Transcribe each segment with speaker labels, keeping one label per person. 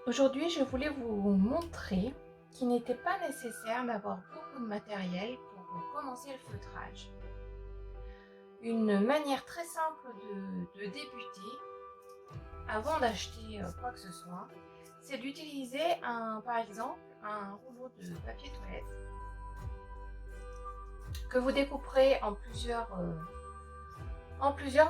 Speaker 1: Aujourd'hui, je voulais vous montrer qu'il n'était pas nécessaire d'avoir beaucoup de matériel pour commencer le feutrage. Une manière très simple de débuter, avant d'acheter quoi que ce soit, c'est d'utiliser par exemple, un rouleau de papier toilette que vous découperez en plusieurs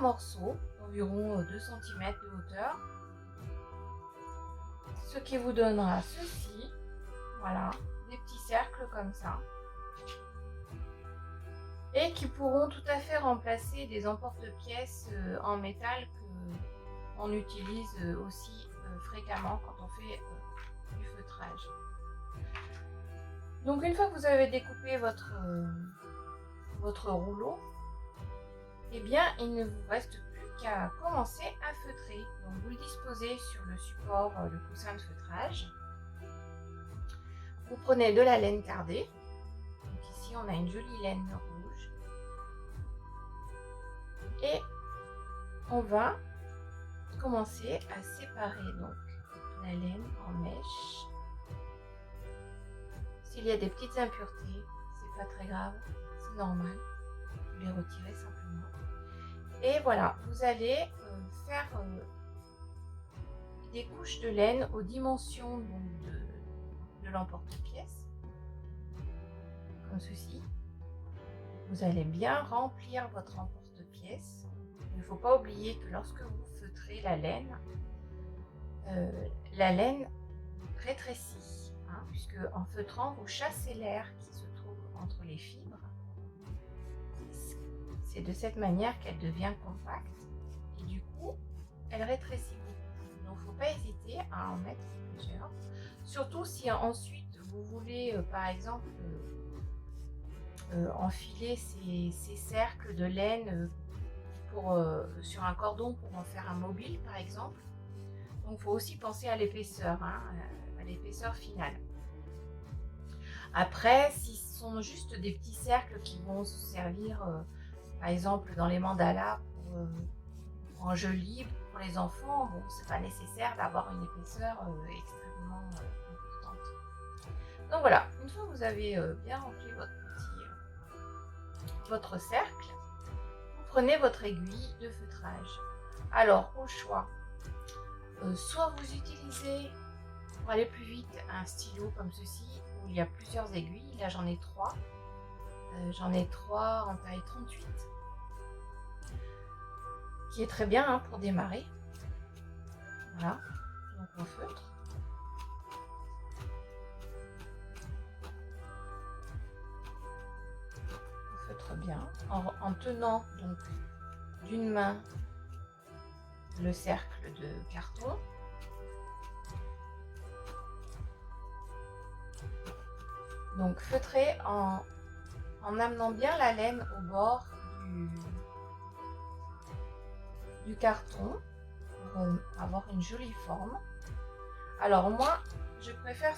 Speaker 1: morceaux, d'environ 2 cm de hauteur, ce qui vous donnera ceci, voilà, des petits cercles comme ça, et qui pourront tout à fait remplacer des emporte-pièces en métal que on utilise aussi fréquemment quand on fait du feutrage. Donc une fois que vous avez découpé votre rouleau, eh bien il ne vous reste plus qu'à commencer à feutrer. Donc vous le disposez sur le support, le coussin de feutrage. Vous prenez de la laine cardée. Donc ici on a une jolie laine rouge. Et on va commencer à séparer donc la laine en mèches. S'il y a des petites impuretés, c'est pas très grave, c'est normal, vous les retirez simplement. Et voilà, vous allez faire des couches de laine aux dimensions donc, de l'emporte-pièce, comme ceci. Vous allez bien remplir votre emporte-pièce. Il ne faut pas oublier que lorsque vous feutrez la laine rétrécit, hein, puisque en feutrant, vous chassez l'air qui se trouve entre les fibres. C'est de cette manière qu'elle devient compacte et du coup, elle rétrécit beaucoup. Donc, il ne faut pas hésiter à en mettre plusieurs. Surtout si ensuite vous voulez, par exemple, enfiler ces cercles de laine sur un cordon pour en faire un mobile, par exemple. Donc, il faut aussi penser à l'épaisseur, hein, à l'épaisseur finale. Après, si ce sont juste des petits cercles qui vont se servir, par exemple, dans les mandalas pour un jeu libre pour les enfants, bon, c'est pas nécessaire d'avoir une épaisseur extrêmement importante. Donc voilà, une fois que vous avez bien rempli votre cercle, vous prenez votre aiguille de feutrage. Alors, au choix, soit vous utilisez, pour aller plus vite, un stylo comme ceci, où il y a plusieurs aiguilles. Là, j'en ai 3. J'en ai 3 en taille 38, qui est très bien hein, pour démarrer. Voilà, donc on feutre. On feutre bien, en tenant donc d'une main le cercle de carton. Donc feutrer en amenant bien la laine au bord du carton pour avoir une jolie forme. Alors moi, je préfère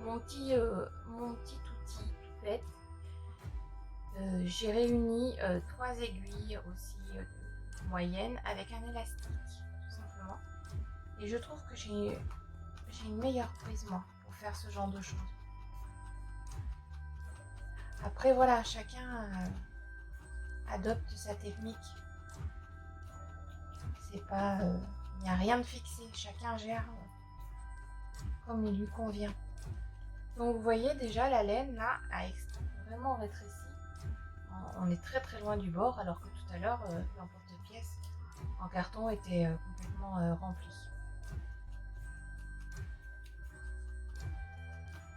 Speaker 1: mon petit outil tout bête. J'ai réuni 3 aiguilles aussi moyennes avec un élastique, tout simplement. Et je trouve que j'ai une meilleure prise moi pour faire ce genre de choses. Après voilà, chacun adopte sa technique. C'est pas, il n'y a rien de fixé, chacun gère comme il lui convient. Donc vous voyez déjà la laine là a vraiment rétréci. On est très loin du bord alors que tout à l'heure l'emporte-pièce en carton était complètement rempli.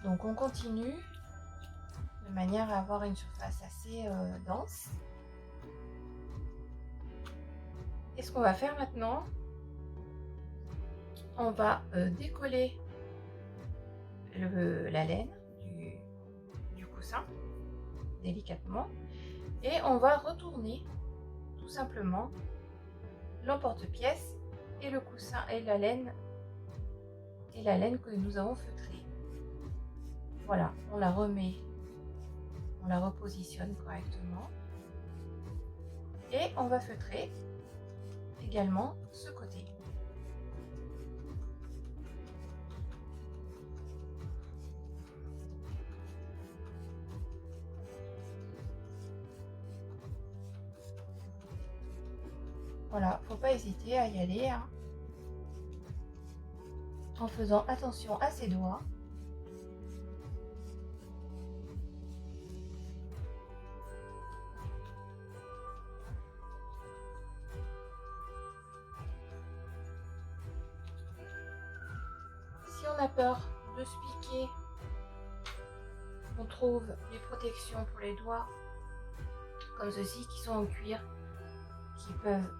Speaker 1: Donc on continue de manière à avoir une surface assez dense. Et ce qu'on va faire maintenant, on va décoller la laine du coussin délicatement et on va retourner tout simplement l'emporte-pièce et le coussin et la laine que nous avons feutrée. Voilà, on la remet, on la repositionne correctement et on va feutrer également ce côté. Voilà, faut pas hésiter à y aller, hein, en faisant attention à ses doigts. Si on a peur de se piquer, on trouve les protections pour les doigts, comme ceci, qui sont en cuir, qui peuvent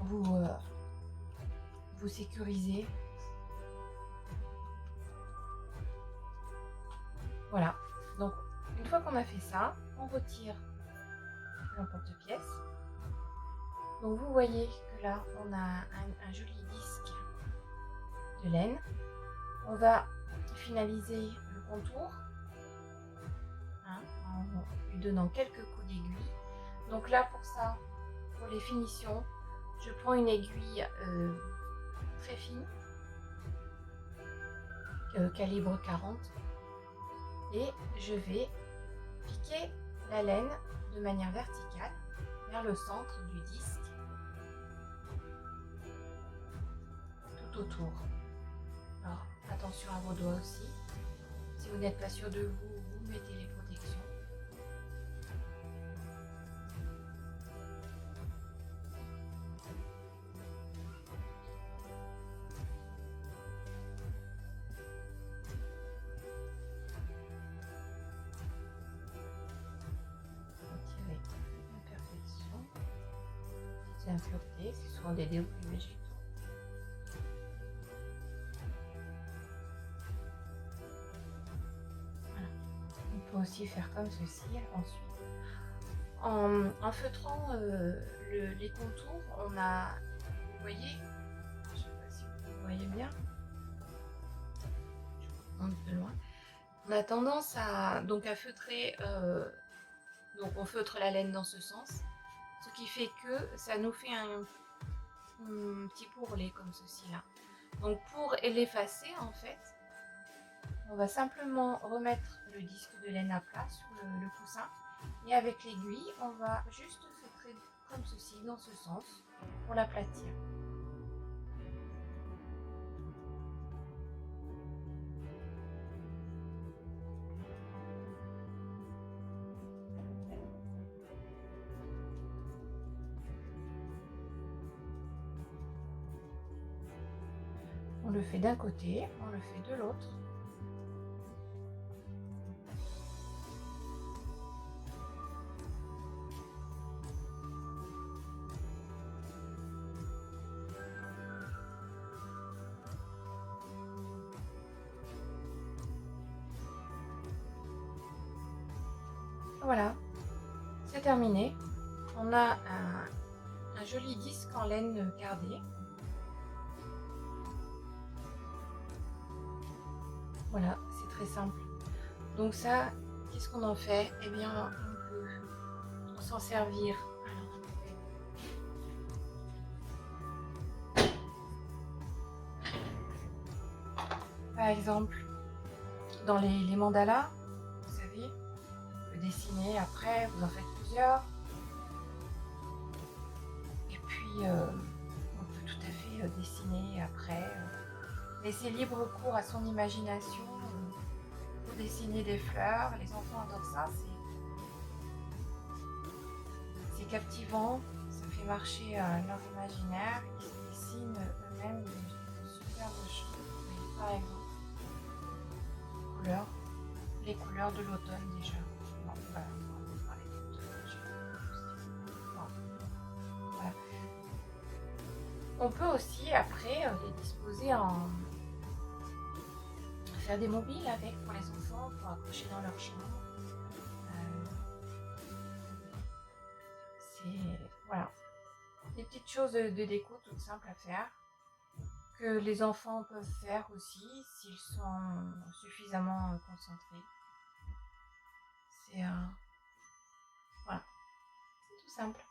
Speaker 1: vous sécuriser. Voilà, donc une fois qu'on a fait ça, on retire l'emporte-pièce. Donc vous voyez que là, on a un joli disque de laine. On va finaliser le contour, hein, en lui donnant quelques coups d'aiguille. Donc là, pour ça, pour les finitions, je prends une aiguille très fine, calibre 40, et je vais piquer la laine de manière verticale vers le centre du disque, tout autour. Alors attention à vos doigts aussi. Si vous n'êtes pas sûr de vous, vous mettez les protections. Retirez l'imperfection. Petites impuretés, c'est souvent des débris végétaux. On peut aussi faire comme ceci ensuite. En feutrant les contours, on a, vous voyez, je ne sais pas si vous voyez bien, je monte de loin. On a tendance à feutrer, donc on feutre la laine dans ce sens, ce qui fait que ça nous fait un petit bourrelet comme ceci là. Donc pour l'effacer, en fait, on va simplement remettre le disque de laine à plat sur le coussin, et avec l'aiguille, on va juste feutrer comme ceci dans ce sens pour l'aplatir. On le fait d'un côté, on le fait de l'autre. Voilà, c'est terminé. On a un joli disque en laine cardée. Voilà, c'est très simple. Donc ça, qu'est-ce qu'on en fait? Eh bien, on peut s'en servir. Par exemple, dans les mandalas, vous savez, on peut dessiner après, vous en faites plusieurs. Et puis, on peut tout à fait dessiner après. Laisser libre cours à son imagination pour dessiner des fleurs. Les enfants adorent ça, c'est captivant, ça fait marcher leur imaginaire, ils se dessinent eux-mêmes de superbes choses. Par exemple, les couleurs de l'automne déjà. Bon, voilà, on va parler d'automne. Voilà. On peut aussi après les disposer en faire des mobiles avec pour les enfants, pour accrocher dans leur chambre. C'est voilà, des petites choses de déco toutes simples à faire, que les enfants peuvent faire aussi s'ils sont suffisamment concentrés. C'est voilà, c'est tout simple.